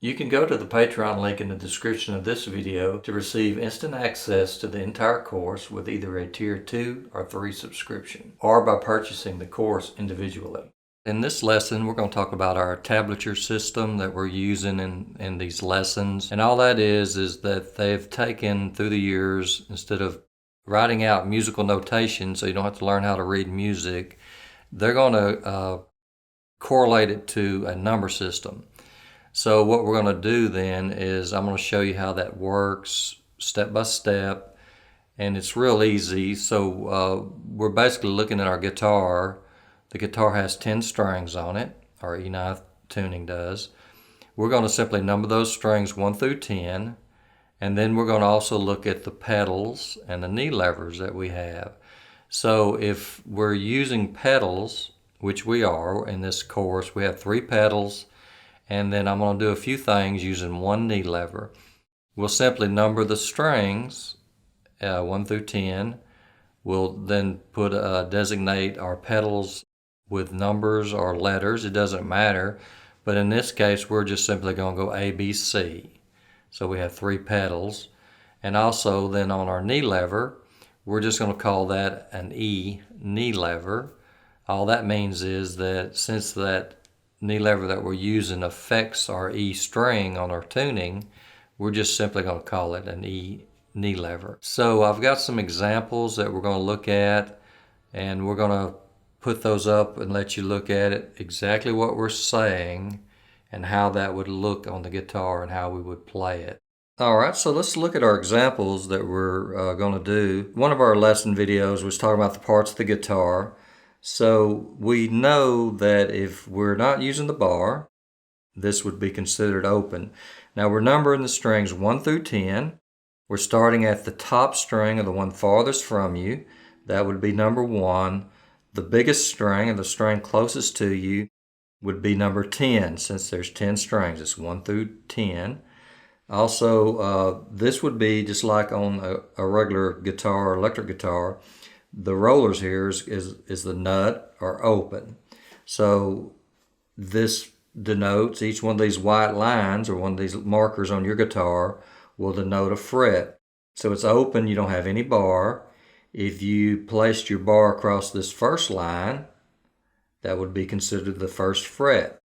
You can go to the Patreon link in the description of this video to receive instant access to the entire course with either a Tier 2 or 3 subscription, or by purchasing the course individually. In this lesson, we're going to talk about our tablature system that we're using in these lessons. And all that is that they've taken through the years, instead of writing out musical notation so you don't have to learn how to read music, they're going to correlate it to a number system. So what we're going to do then is I'm going to show you how that works step by step, and it's real easy. So we're basically looking at our guitar. The guitar has 10 strings on it, our E9 tuning does. We're going to simply number those strings 1 through 10, and then we're going to also look at the pedals and the knee levers that we have. So if we're using pedals, which we are in this course, we have 3 pedals, and then I'm going to do a few things using 1 knee lever. We'll simply number the strings 1 through 10. We'll then designate our pedals with numbers or letters. It doesn't matter, but in this case we're just simply going to go A, B, C. So we have 3 pedals. And also then on our knee lever, we're just going to call that an E knee lever. All that means is that since that knee lever that we're using affects our E string on our tuning, we're just simply going to call it an E knee lever. So I've got some examples that we're going to look at, and we're going to put those up and let you look at it, exactly what we're saying and how that would look on the guitar and how we would play it. Alright, so let's look at our examples that we're going to do. One of our lesson videos was talking about the parts of the guitar. So we know that if we're not using the bar, this would be considered open. Now we're numbering the strings 1 through 10. We're starting at the top string, or the one farthest from you. That would be number 1. The biggest string, or the string closest to you, would be number 10, since there's 10 strings. It's 1 through 10. Also, this would be just like on a regular guitar or electric guitar. The rollers here is the nut or open. So this denotes, each one of these white lines or one of these markers on your guitar will denote a fret. So it's open, you don't have any bar. If you placed your bar across this first line, that would be considered the first fret.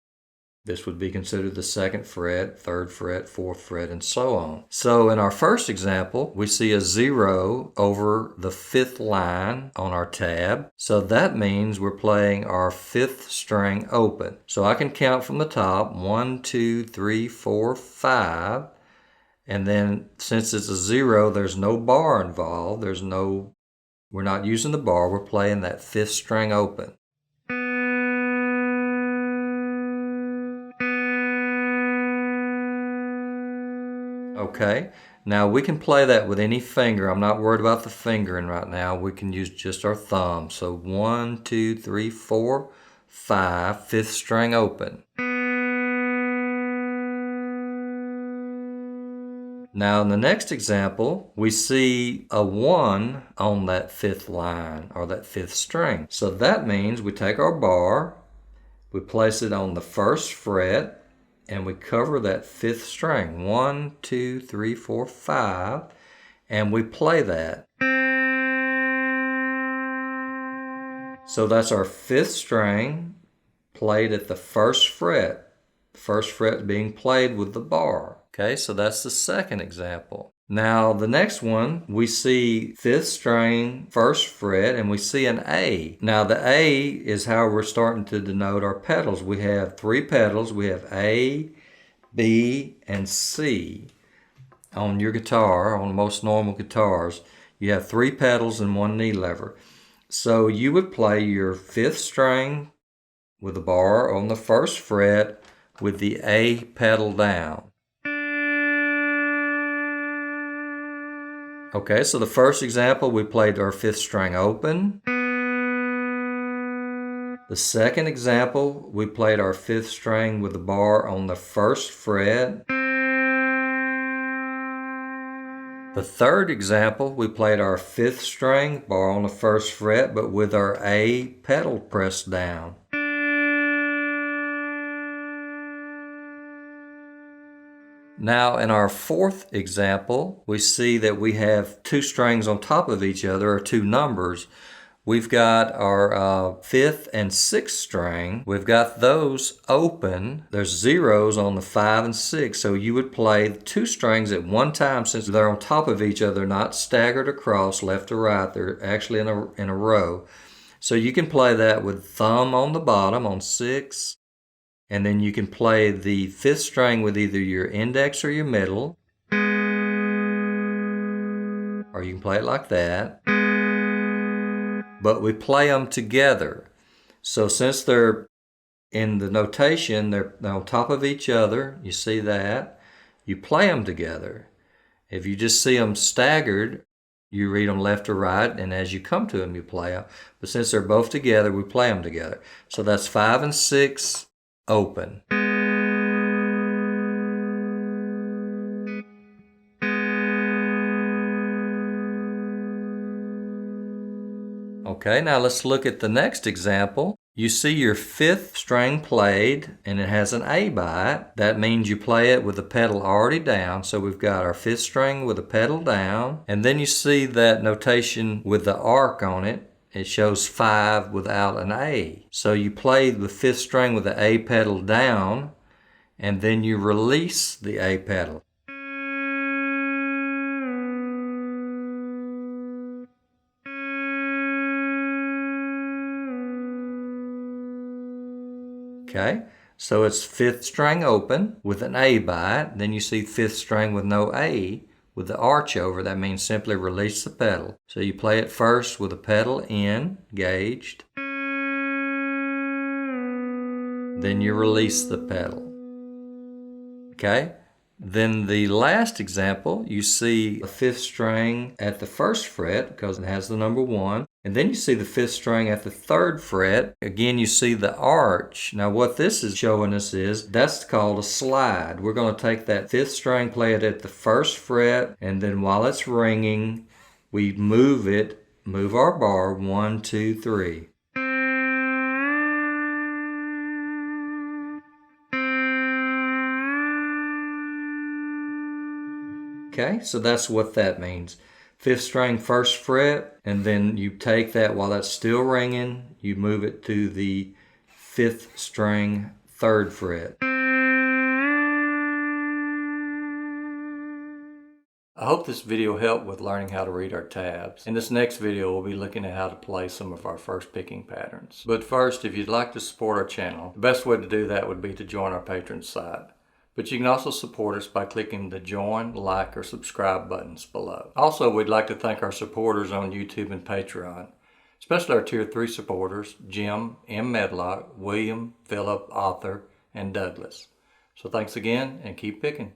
This would be considered the 2nd fret, 3rd fret, 4th fret, and so on. So in our first example, we see a 0 over the 5th line on our tab. So that means we're playing our 5th string open. So I can count from the top, 1, 2, 3, 4, 5. And then since it's a 0, there's no bar involved. We're not using the bar. We're playing that 5th string open. Okay, now we can play that with any finger. I'm not worried about the fingering right now. We can use just our thumb. So 1, 2, 3, 4, 5, 5th string open. Now in the next example, we see a 1 on that 5th line, or that 5th string. So that means we take our bar, we place it on the 1st fret, and we cover that 5th string, 1, 2, 3, 4, 5, and we play that. So that's our 5th string played at the 1st fret, the 1st fret being played with the bar. Okay, so that's the second example. Now the next one, we see 5th string, 1st fret, and we see an A. Now the A is how we're starting to denote our pedals. We have 3 pedals. We have A, B, and C. On your guitar, on most normal guitars, you have 3 pedals and 1 knee lever. So you would play your 5th string with the bar on the 1st fret with the A pedal down. Okay, so the first example, we played our 5th string open. The second example, we played our 5th string with the bar on the 1st fret. The third example, we played our 5th string, bar on the 1st fret, but with our A pedal pressed down. Now in our fourth example, we see that we have two strings on top of each other, or two numbers. We've got our fifth and sixth string. We've got those open. There's zeros on the 5 and 6, so you would play two strings at one time since they're on top of each other, not staggered across left to right. They're actually in a row. So you can play that with thumb on the bottom on 6, and then you can play the fifth string with either your index or your middle, or you can play it like that. But we play them together. So since they're in the notation, they're on top of each other, you see that, you play them together. If you just see them staggered, you read them left to right, and as you come to them, you play them. But since they're both together, we play them together. So that's 5 and 6 open. Okay, now let's look at the next example. You see your fifth string played, and it has an A by it. That means you play it with the pedal already down. So we've got our fifth string with the pedal down, and then you see that notation with the arc on it. It shows 5 without an A. So you play the fifth string with the A pedal down, and then you release the A pedal. Okay, so it's fifth string open with an A by it. Then you see fifth string with no A with the arch over. That means simply release the pedal. So you play it first with the pedal engaged. Then you release the pedal. Okay, then the last example, you see a fifth string at the first fret because it has the number 1. And then you see the fifth string at the third fret. Again, you see the arch. Now what this is showing us is that's called a slide. We're going to take that fifth string, play it at the first fret, and then while it's ringing, we move our bar 1, 2, 3. Okay, so that's what that means. Fifth string, first fret, and then you take that while that's still ringing, you move it to the fifth string, third fret. I hope this video helped with learning how to read our tabs. In this next video, we'll be looking at how to play some of our first picking patterns. But first, if you'd like to support our channel, the best way to do that would be to join our Patreon site. But you can also support us by clicking the join, like, or subscribe buttons below. Also, we'd like to thank our supporters on YouTube and Patreon, especially our Tier 3 supporters, Jim, M. Medlock, William, Philip, Arthur, and Douglas. So thanks again, and keep picking.